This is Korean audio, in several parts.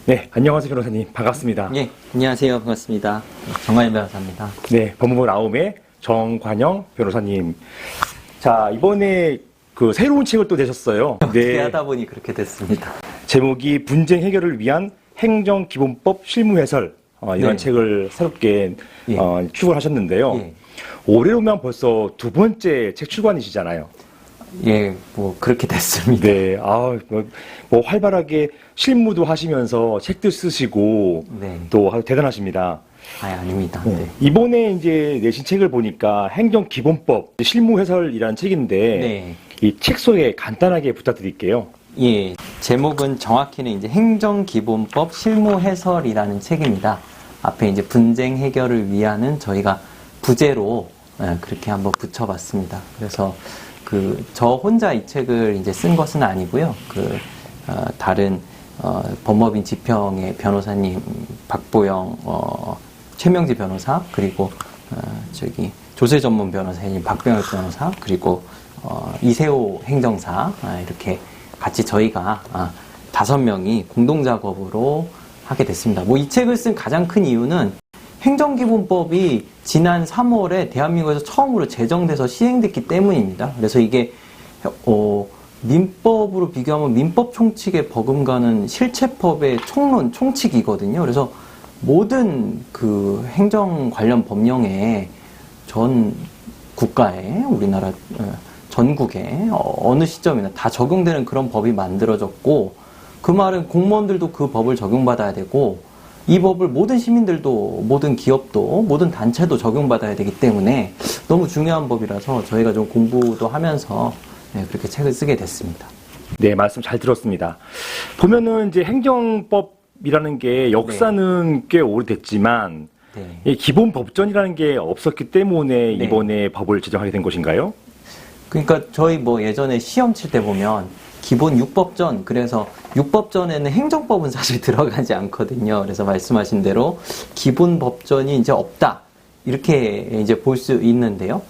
네, 안녕하세요 변호사님. 반갑습니다. 예, 안녕하세요. 반갑습니다. 정관영 변호사입니다. 네, 법무부 나움의 정관영 변호사님. 자, 이번에 그 새로운 책을 또 내셨어요. 어떻게 하다 보니 그렇게 됐습니다. 제목이 분쟁 해결을 위한 행정기본법 실무해설. 이런 네. 책을 새롭게 예. 출간을 하셨는데요. 예. 올해로면 벌써 두 번째 책 출간이시잖아요. 예, 뭐 그렇게 됐습니다. 네, 뭐 활발하게 실무도 하시면서 책도 쓰시고 네. 또 아주 대단하십니다. 아닙니다. 네. 네. 이번에 이제 내신 책을 보니까 행정기본법 실무해설이라는 책인데 네. 이 책 소개 간단하게 부탁드릴게요. 예, 제목은 정확히는 이제 행정기본법 실무해설이라는 책입니다. 앞에 이제 분쟁 해결을 위하는 저희가 부제로 그렇게 한번 붙여봤습니다. 그래서 저 혼자 이 책을 이제 쓴 것은 아니고요. 다른 법무법인 지평의 변호사님 박보영 최명지 변호사, 그리고 조세 전문 변호사님 박병혁 변호사, 그리고 이세호 행정사, 이렇게 같이 저희가 5명이 공동 작업으로 하게 됐습니다. 뭐 이 책을 쓴 가장 큰 이유는 행정기본법이 지난 3월에 대한민국에서 처음으로 제정돼서 시행됐기 때문입니다. 그래서 이게 민법으로 비교하면 민법 총칙에 버금가는 실체법의 총론, 총칙이거든요. 그래서 모든 행정 관련 법령에 전 국가에, 우리나라 전국에 어느 시점이나 다 적용되는 그런 법이 만들어졌고, 그 말은 공무원들도 그 법을 적용받아야 되고, 이 법을 모든 시민들도, 모든 기업도, 모든 단체도 적용받아야 되기 때문에 너무 중요한 법이라서 저희가 좀 공부도 하면서 그렇게 책을 쓰게 됐습니다. 네, 말씀 잘 들었습니다. 보면은 이제 행정법이라는 게 역사는 꽤 오래됐지만 이 기본 법전이라는 게 없었기 때문에 이번에 법을 제정하게 된 것인가요? 그러니까 저희 뭐 예전에 시험 칠 때 보면 기본 6법전, 그래서 6법전에는 행정법은 사실 들어가지 않거든요. 그래서 말씀하신 대로 기본 법전이 이제 없다, 이렇게 이제 볼 수 있는데요.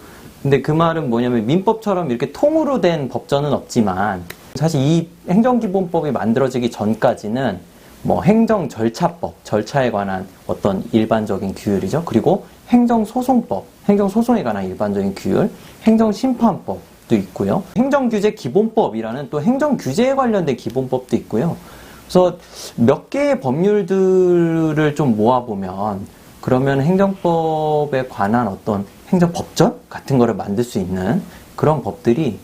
근데 그 말은 뭐냐면 민법처럼 이렇게 통으로 된 법전은 없지만, 사실 이 행정기본법이 만들어지기 전까지는 뭐 행정절차법, 절차에 관한 어떤 일반적인 규율이죠. 그리고 행정소송법, 행정소송에 관한 일반적인 규율, 행정심판법도 있고요. 행정규제 기본법이라는 또 행정규제에 관련된 기본법도 있고요. 그래서 몇 개의 법률들을 좀 모아보면, 그러면 행정법에 관한 어떤 행정법전 같은 거를 만들 수 있는 그런 법들이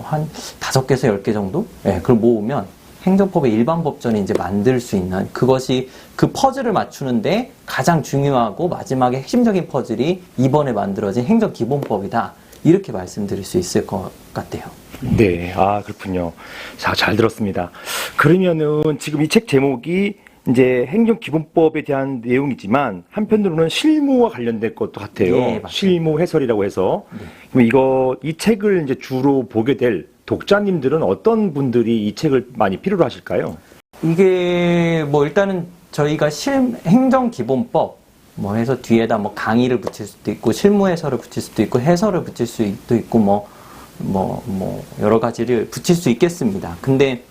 한 5개에서 10개 정도? 그걸 모으면 행정법의 일반 법전이 이제 만들 수 있는, 그것이 그 퍼즐을 맞추는데 가장 중요하고 마지막에 핵심적인 퍼즐이 이번에 만들어진 행정기본법이다, 이렇게 말씀드릴 수 있을 것 같아요. 네, 그렇군요. 자, 잘 들었습니다. 그러면은 지금 이 책 제목이 이제 행정기본법에 대한 내용이지만 한편으로는 실무와 관련된 것도 같아요. 네, 실무 해설이라고 해서. 그럼 이 책을 이제 주로 보게 될 독자님들은 어떤 분들이 이 책을 많이 필요로 하실까요? 이게 뭐 일단은 저희가 행정기본법 뭐 해서 뒤에다 뭐 강의를 붙일 수도 있고, 실무 해설을 붙일 수도 있고, 해설을 붙일 수도 있고, 뭐 여러 가지를 붙일 수 있겠습니다. 근데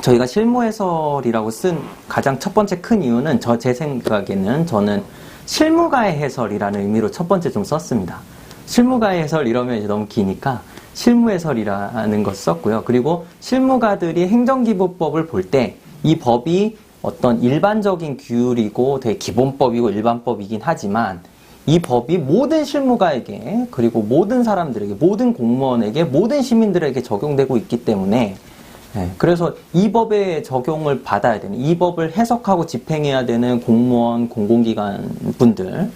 저희가 실무 해설이라고 쓴 가장 첫 번째 큰 이유는 제 생각에는 저는 실무가의 해설이라는 의미로 첫 번째 좀 썼습니다. 실무가의 해설 이러면 이제 너무 기니까 실무 해설이라는 것 썼고요. 그리고 실무가들이 행정기본법을 볼 때 이 법이 어떤 일반적인 규율이고 되게 기본법이고 일반법이긴 하지만, 이 법이 모든 실무가에게, 그리고 모든 사람들에게, 모든 공무원에게, 모든 시민들에게 적용되고 있기 때문에, 그래서 이 법의 적용을 받아야 되는, 이 법을 해석하고 집행해야 되는 공무원, 공공기관 분들,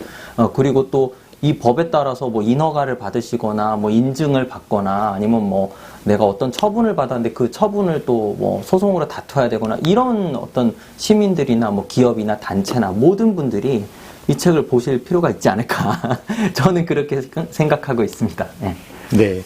그리고 또 이 법에 따라서 뭐 인허가를 받으시거나 뭐 인증을 받거나, 아니면 뭐 내가 어떤 처분을 받았는데 그 처분을 또 뭐 소송으로 다퉈야 되거나, 이런 어떤 시민들이나 뭐 기업이나 단체나 모든 분들이 이 책을 보실 필요가 있지 않을까 저는 그렇게 생각하고 있습니다. 네,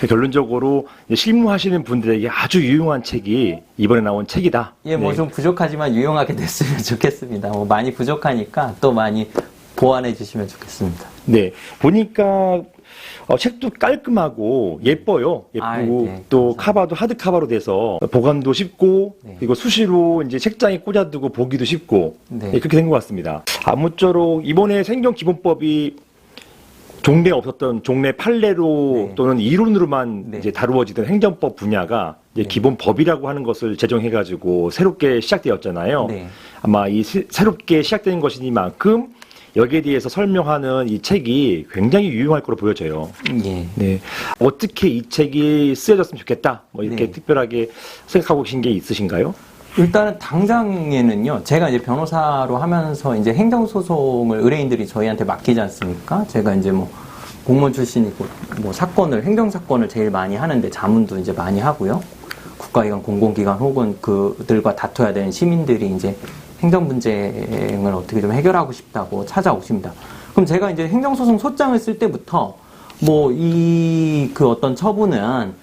결론적으로 실무하시는 분들에게 아주 유용한 책이 이번에 나온 책이다. 예, 뭐 좀 부족하지만 유용하게 됐으면 좋겠습니다. 뭐 많이 부족하니까 또 많이 보완해 주시면 좋겠습니다. 네, 보니까 책도 깔끔하고 예뻐요. 예쁘고 아, 네, 또 감사합니다. 카바도 하드 카바로 돼서 보관도 쉽고 네. 그리고 수시로 이제 책장에 꽂아두고 보기도 쉽고 네. 네, 그렇게 된 것 같습니다. 아무쪼록 이번에 생존기본법이 종래에 없었던 종래 판례로 네. 또는 이론으로만 네. 이제 다루어지던 행정법 분야가 이제 네. 기본법이라고 하는 것을 제정해가지고 새롭게 시작되었잖아요. 네. 아마 이 새롭게 시작된 것이니만큼 여기에 대해서 설명하는 이 책이 굉장히 유용할 거로 보여져요. 예. 네. 어떻게 이 책이 쓰여졌으면 좋겠다. 뭐 이렇게 네. 특별하게 생각하고 계신 게 있으신가요? 일단은 당장에는요, 제가 이제 변호사로 하면서 이제 행정소송을 의뢰인들이 저희한테 맡기지 않습니까? 제가 이제 뭐 공무원 출신이고 뭐 행정사건을 제일 많이 하는데 자문도 이제 많이 하고요. 국가기관, 공공기관 혹은 그들과 다퉈야 되는 시민들이 이제 행정 분쟁을 어떻게 좀 해결하고 싶다고 찾아오십니다. 그럼 제가 이제 행정소송 소장을 쓸 때부터 뭐 그 어떤 처분은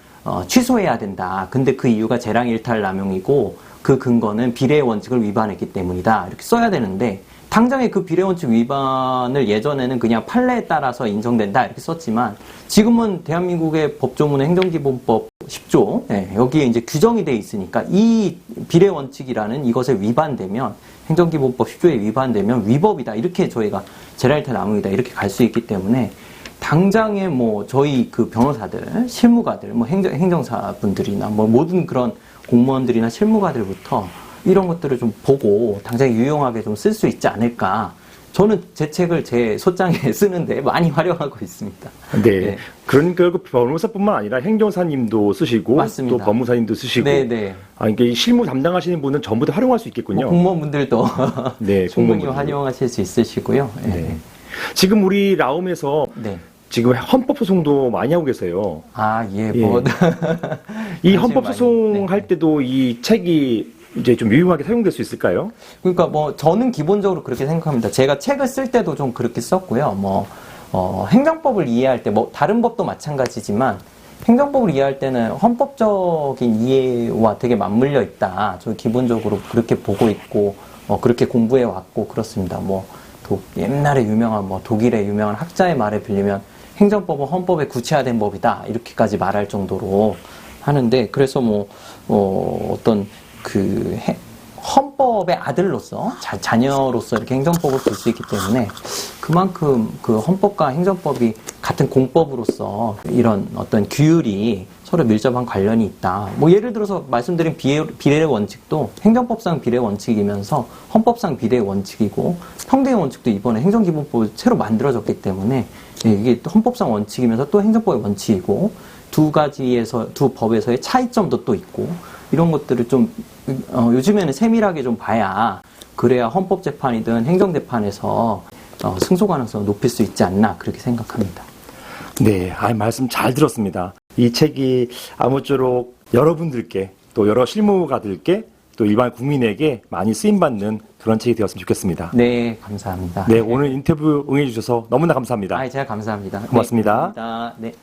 취소해야 된다. 근데 그 이유가 재량일탈 남용이고 그 근거는 비례의 원칙을 위반했기 때문이다. 이렇게 써야 되는데 당장에 그 비례 원칙 위반을 예전에는 그냥 판례에 따라서 인정된다 이렇게 썼지만 지금은 대한민국의 법조문의 행정기본법 10조 여기에 이제 규정이 돼 있으니까 이 비례 원칙이라는 이것에 위반되면 행정기본법 10조에 위반되면 위법이다 이렇게 저희가 재량일탈 남용이다 이렇게 갈 수 있기 때문에 당장에 뭐 저희 그 변호사들, 실무가들, 뭐 행정사분들이나 뭐 모든 그런 공무원들이나 실무가들부터 이런 것들을 좀 보고 당장 유용하게 좀 쓸 수 있지 않을까. 저는 제 책을 제 소장에 쓰는데 많이 활용하고 있습니다. 네. 네. 그러니까 그 변호사뿐만 아니라 행정사님도 쓰시고 맞습니다. 또 법무사님도 쓰시고 네네. 이게 이 실무 담당하시는 분은 전부 다 활용할 수 있겠군요. 뭐 공무원분들도 네, 충분히 공무원분들도. 활용하실 수 있으시고요. 네. 지금 우리 라움에서 네. 지금 헌법소송도 많이 하고 계세요. 아, 예, 예. 뭐. 이 관심이 헌법소송 많이- 할 때도 이 책이 이제 좀 유용하게 사용될 수 있을까요? 그러니까 뭐 저는 기본적으로 그렇게 생각합니다. 제가 책을 쓸 때도 좀 그렇게 썼고요. 행정법을 이해할 때 뭐 다른 법도 마찬가지지만 행정법을 이해할 때는 헌법적인 이해와 되게 맞물려 있다. 저 기본적으로 그렇게 보고 있고 그렇게 공부해 왔고 그렇습니다. 옛날에 유명한 독일의 유명한 학자의 말에 빌리면 행정법은 헌법에 구체화된 법이다. 이렇게까지 말할 정도로 하는데 그래서 어떤 헌법의 아들로서 자녀로서 이렇게 행정법을 볼 수 있기 때문에 그만큼 그 헌법과 행정법이 같은 공법으로서 이런 어떤 규율이 서로 밀접한 관련이 있다. 예를 들어서 말씀드린 비례 원칙도 행정법상 비례 원칙이면서 헌법상 비례 원칙이고 평등의 원칙도 이번에 행정기본법이 새로 만들어졌기 때문에 이게 헌법상 원칙이면서 또 행정법의 원칙이고 두 법에서의 차이점도 또 있고 이런 것들을 좀 요즘에는 세밀하게 좀 봐야 그래야 헌법재판이든 행정재판에서 승소 가능성을 높일 수 있지 않나 그렇게 생각합니다. 네, 말씀 잘 들었습니다. 이 책이 아무쪼록 여러분들께 또 여러 실무가들께 또 일반 국민에게 많이 쓰임받는 그런 책이 되었으면 좋겠습니다. 네, 감사합니다. 네, 오늘 인터뷰 응해주셔서 너무나 감사합니다. 제가 감사합니다. 고맙습니다. 네, 감사합니다. 네.